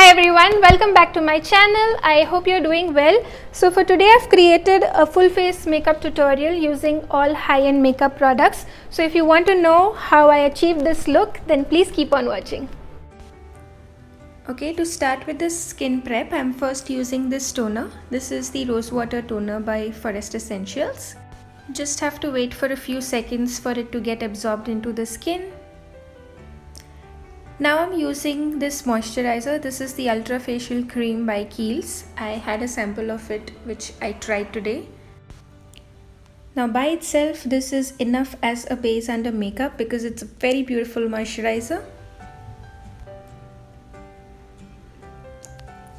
Hi everyone, welcome back to my channel. I hope you're doing well. So for today I've created a full face makeup tutorial using all high-end makeup products. So if you want to know how I achieved this look, then please keep on watching. Okay, to start with the skin prep, I'm first using this toner. This is the Rose Water Toner by Forest Essentials. Just have to wait for a few seconds for it to get absorbed into the skin. Now I'm using this moisturizer. This is the Ultra Facial Cream by Kiehl's. I had a sample of it which I tried today. Now by itself this is enough as a base under makeup because it's a very beautiful moisturizer.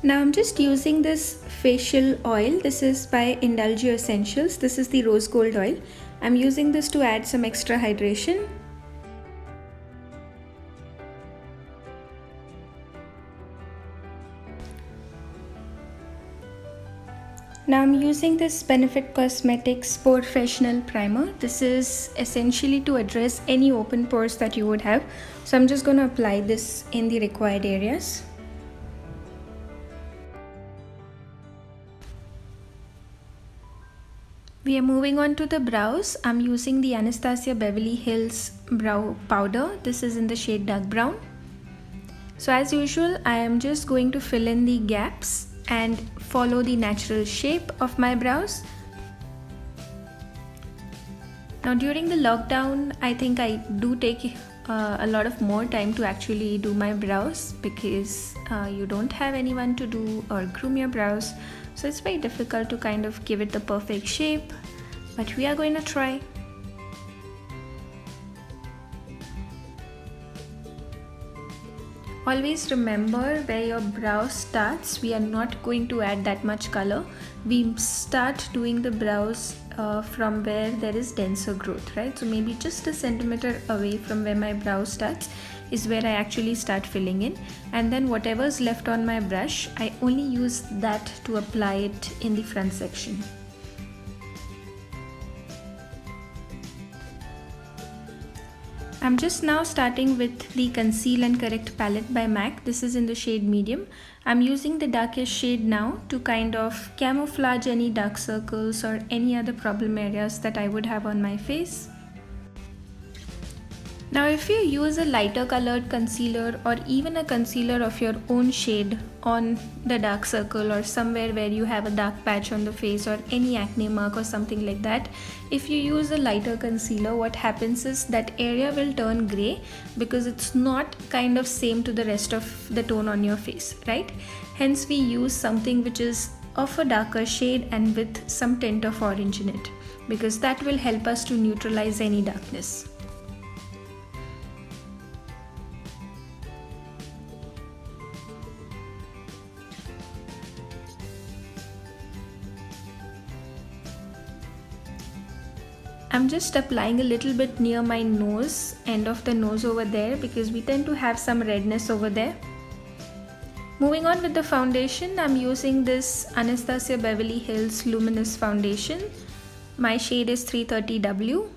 Now I'm just using this facial oil. This is by Indulgio Essentials. This is the rose gold oil. I'm using this to add some extra hydration. Now I'm using this Benefit Cosmetics Professional Primer. This is essentially to address any open pores that you would have. So I'm just going to apply this in the required areas. We are moving on to the brows. I'm using the Anastasia Beverly Hills Brow Powder. This is in the shade Dark Brown. So as usual, I am just going to fill in the gaps and follow the natural shape of my brows. Now during the lockdown, I think I do take a lot of more time to actually do my brows because you don't have anyone to do or groom your brows. So it's very difficult to kind of give it the perfect shape, but we are going to try. Always remember where your brow starts. We are not going to add that much color. We start doing the brows from where there is denser growth, right? So maybe just a centimeter away from where my brow starts is where I actually start filling in. And then whatever's left on my brush, I only use that to apply it in the front section. I'm just now starting with the Conceal and Correct palette by MAC. This is in the shade Medium. I'm using the darkest shade now to kind of camouflage any dark circles or any other problem areas that I would have on my face. Now if you use a lighter colored concealer or even a concealer of your own shade on the dark circle or somewhere where you have a dark patch on the face or any acne mark or something like that, if you use a lighter concealer, what happens is that area will turn grey because it's not kind of same to the rest of the tone on your face, right? Hence we use something which is of a darker shade and with some tint of orange in it because that will help us to neutralize any darkness. I'm just applying a little bit near my nose, end of the nose over there because we tend to have some redness over there. Moving on with the foundation, I'm using this Anastasia Beverly Hills Luminous Foundation. My shade is 330W.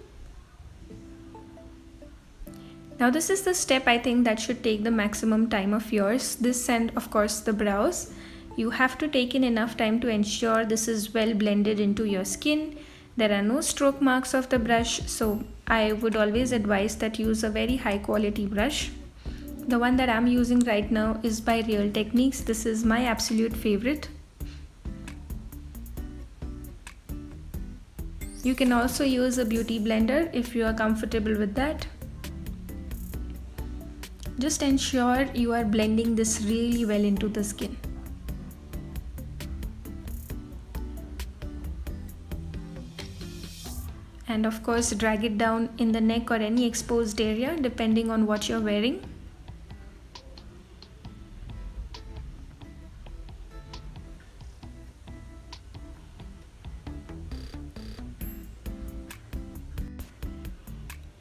Now this is the step I think that should take the maximum time of yours. This and of course the brows. You have to take in enough time to ensure this is well blended into your skin. There are no stroke marks of the brush, so I would always advise that use a very high quality brush. The one that I'm using right now is by Real Techniques. This is my absolute favorite. You can also use a beauty blender if you are comfortable with that. Just ensure you are blending this really well into the skin. And of course drag it down in the neck or any exposed area depending on what you're wearing.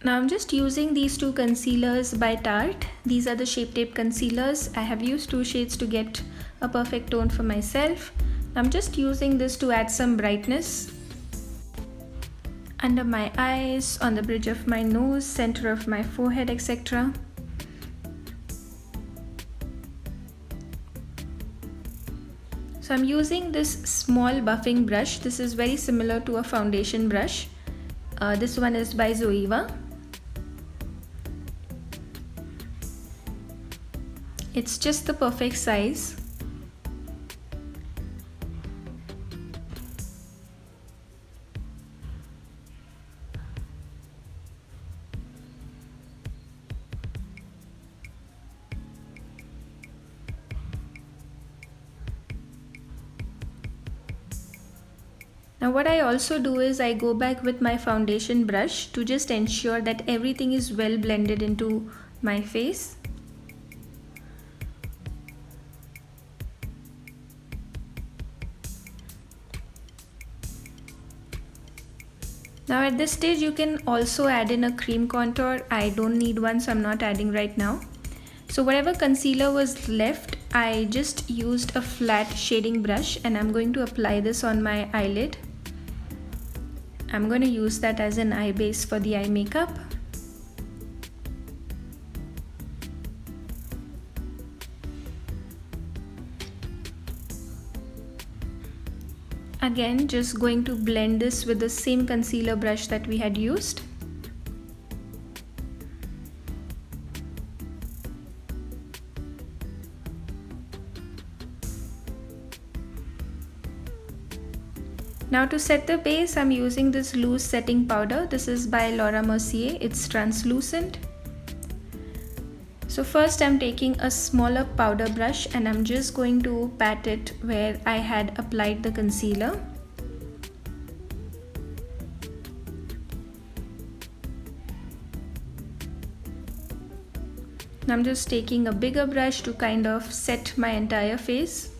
Now I'm just using these two concealers by Tarte. These are the Shape Tape concealers. I have used two shades to get a perfect tone for myself. I'm just using this to add some brightness under my eyes, on the bridge of my nose, center of my forehead, etc. So I'm using this small buffing brush. This is very similar to a foundation brush. This one is by Zoeva. It's just the perfect size. Now what I also do is I go back with my foundation brush to just ensure that everything is well blended into my face. Now at this stage you can also add in a cream contour. I don't need one, so I'm not adding right now. So whatever concealer was left, I just used a flat shading brush and I'm going to apply this on my eyelid. I'm going to use that as an eye base for the eye makeup. Again, just going to blend this with the same concealer brush that we had used. Now to set the base, I'm using this loose setting powder. This is by Laura Mercier. It's translucent. So first I'm taking a smaller powder brush and I'm just going to pat it where I had applied the concealer. Now I'm just taking a bigger brush to kind of set my entire face.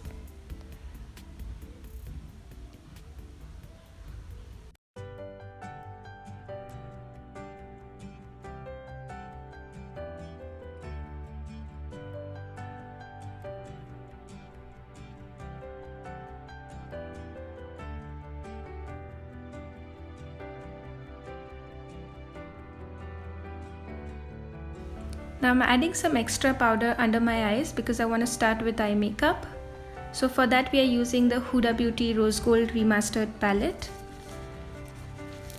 Now I'm adding some extra powder under my eyes because I want to start with eye makeup. So for that we are using the Huda Beauty Rose Gold Remastered palette.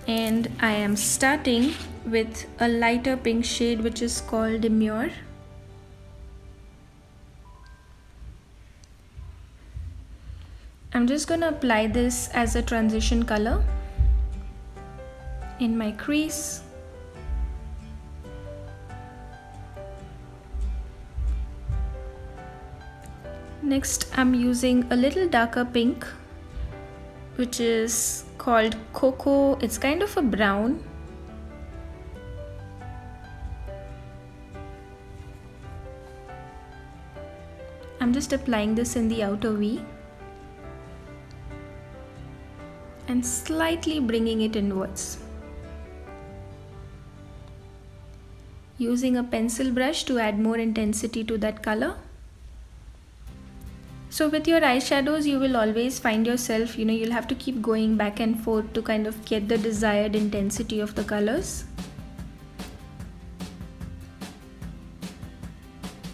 And I am starting with a lighter pink shade which is called Demure. I'm just going to apply this as a transition color in my crease. Next, I'm using a little darker pink, which is called Cocoa. It's kind of a brown. I'm just applying this in the outer V and slightly bringing it inwards. Using a pencil brush to add more intensity to that color. So with your eyeshadows, you will always find yourself, you'll have to keep going back and forth to kind of get the desired intensity of the colors.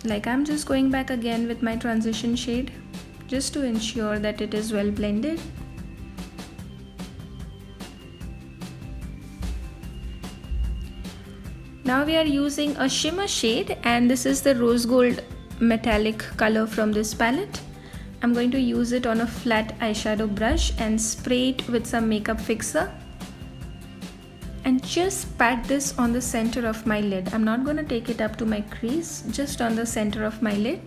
Like I'm just going back again with my transition shade just to ensure that it is well blended. Now we are using a shimmer shade and this is the rose gold metallic color from this palette. I'm going to use it on a flat eyeshadow brush and spray it with some makeup fixer. And just pat this on the center of my lid. I'm not going to take it up to my crease, just on the center of my lid.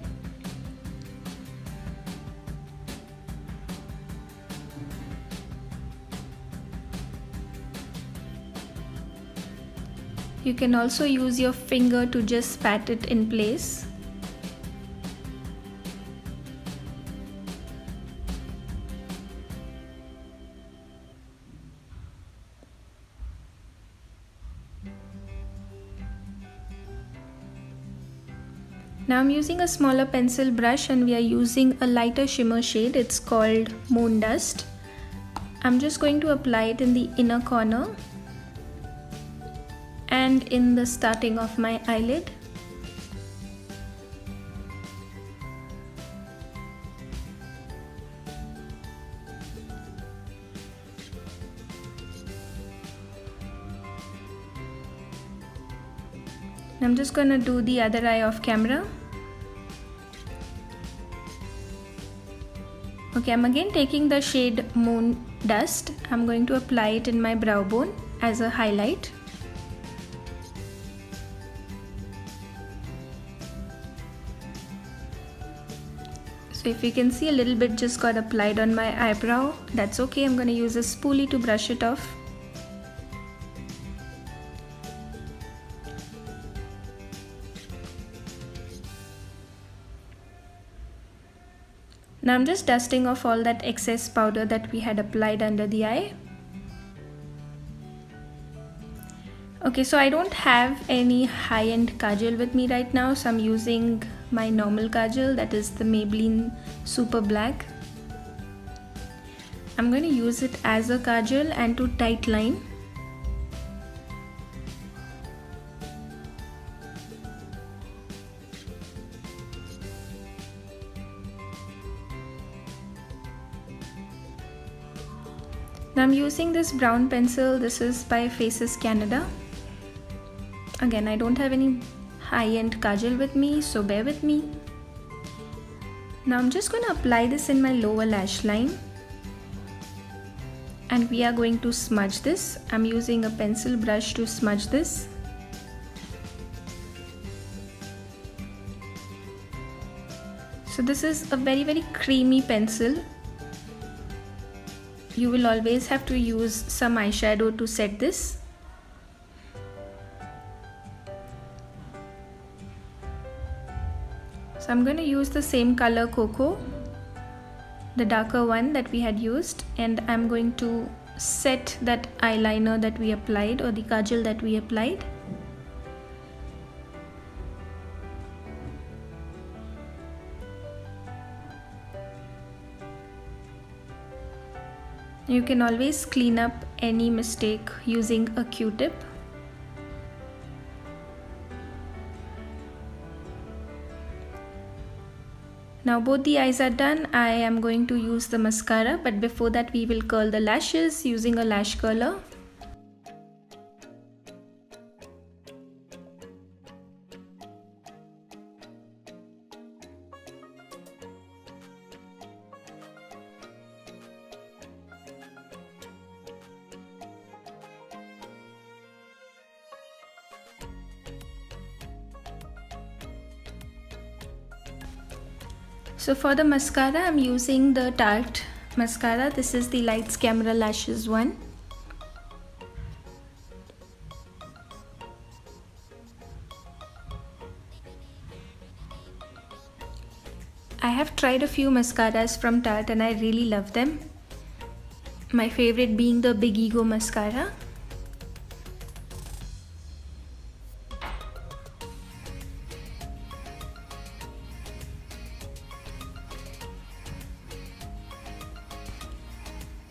You can also use your finger to just pat it in place. Now I'm using a smaller pencil brush and we are using a lighter shimmer shade. It's called Moon Dust. I'm just going to apply it in the inner corner and in the starting of my eyelid. I'm just gonna do the other eye off camera. Okay, I'm again taking the shade Moon Dust. I'm going to apply it in my brow bone as a highlight. So if you can see, a little bit just got applied on my eyebrow. That's okay, I'm going to use a spoolie to brush it off. Now I'm just dusting off all that excess powder that we had applied under the eye. Okay, so I don't have any high-end kajal with me right now, so I'm using my normal kajal, that is the Maybelline Super Black. I'm going to use it as a kajal and to tight line. Now I'm using this brown pencil. This is by Faces Canada. Again, I don't have any high-end kajal with me, so bear with me. Now I'm just going to apply this in my lower lash line. And we are going to smudge this. I'm using a pencil brush to smudge this. So this is a very creamy pencil. You will always have to use some eyeshadow to set this. So I'm going to use the same color Cocoa, the darker one that we had used, and I'm going to set that eyeliner that we applied, or the kajal that we applied. You can always clean up any mistake using a Q-tip. Now both the eyes are done. I am going to use the mascara, but before that we will curl the lashes using a lash curler. So for the mascara, I'm using the Tarte mascara. This is the Lights Camera Lashes one. I have tried a few mascaras from Tarte and I really love them. My favorite being the Big Ego mascara.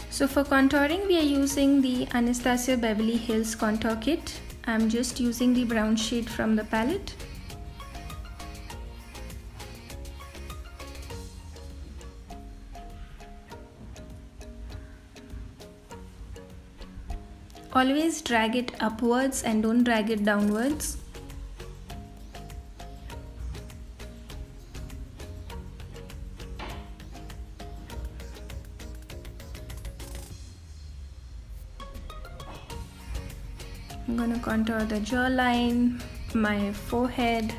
So for contouring, we are using the Anastasia Beverly Hills Contour Kit. I'm just using the brown shade from the palette. Always drag it upwards and don't drag it downwards. I'm gonna contour the jawline, my forehead,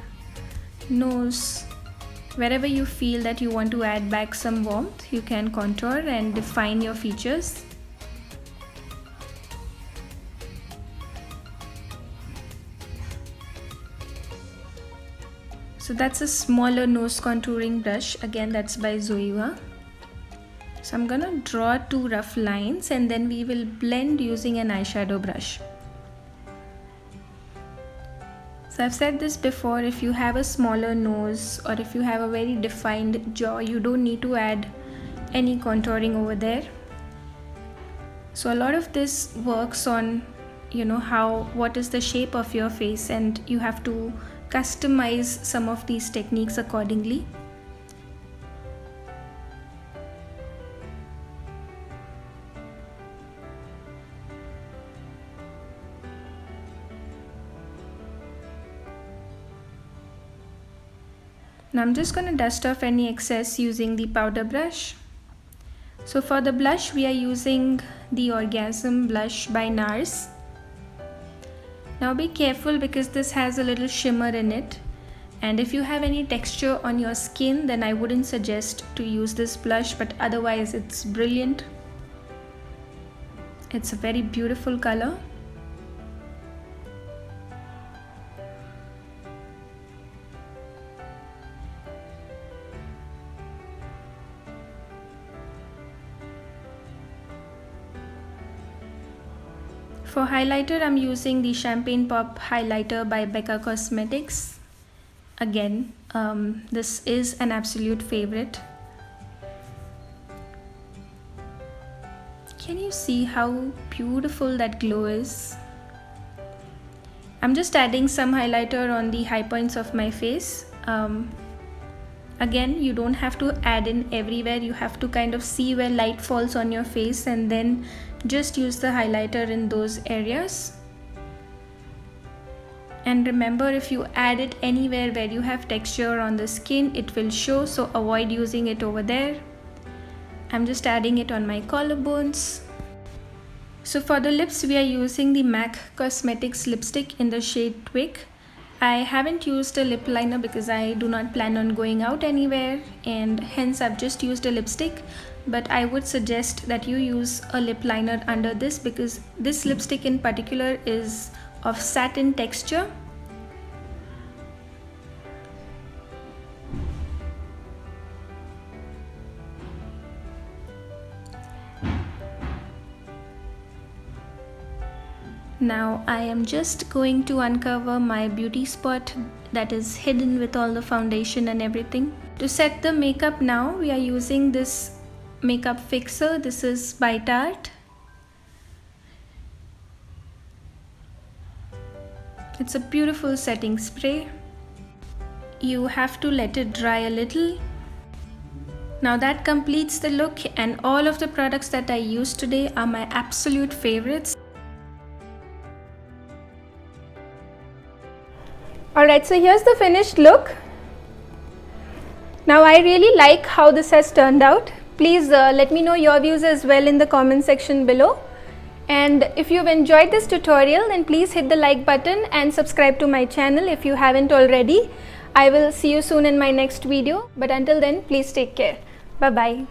nose. Wherever you feel that you want to add back some warmth, you can contour and define your features. So that's a smaller nose contouring brush. Again, that's by Zoeva. So I'm gonna draw two rough lines and then we will blend using an eyeshadow brush. So I've said this before, if you have a smaller nose or if you have a very defined jaw, you don't need to add any contouring over there. So a lot of this works on, what is the shape of your face, and you have to customize some of these techniques accordingly. Now I'm just going to dust off any excess using the powder brush. So for the blush, we are using the Orgasm blush by NARS. Now be careful because this has a little shimmer in it, and if you have any texture on your skin, then I wouldn't suggest to use this blush, but otherwise it's brilliant. It's a very beautiful color. For highlighter, I'm using the Champagne Pop highlighter by Becca Cosmetics. Again, this is an absolute favorite. Can you see how beautiful that glow is? I'm just adding some highlighter on the high points of my face. Again, you don't have to add in everywhere. You have to kind of see where light falls on your face and then just use the highlighter in those areas. And remember, if you add it anywhere where you have texture on the skin, it will show, so avoid using it over there. I'm just adding it on my collarbones. So for the lips, we are using the MAC Cosmetics lipstick in the shade Twig. I haven't used a lip liner because I do not plan on going out anywhere, and hence I've just used a lipstick, but I would suggest that you use a lip liner under this because this lipstick in particular is of satin texture. Now I am just going to uncover my beauty spot that is hidden with all the foundation and everything. To set the makeup now, we are using this makeup fixer. This is by Tarte. It's a beautiful setting spray. You have to let it dry a little. Now that completes the look, and all of the products that I used today are my absolute favorites. Alright, so here's the finished look. Now I really like how this has turned out. Please let me know your views as well in the comment section below. And if you've enjoyed this tutorial, then please hit the like button and subscribe to my channel if you haven't already. I will see you soon in my next video. But until then, please take care. Bye bye.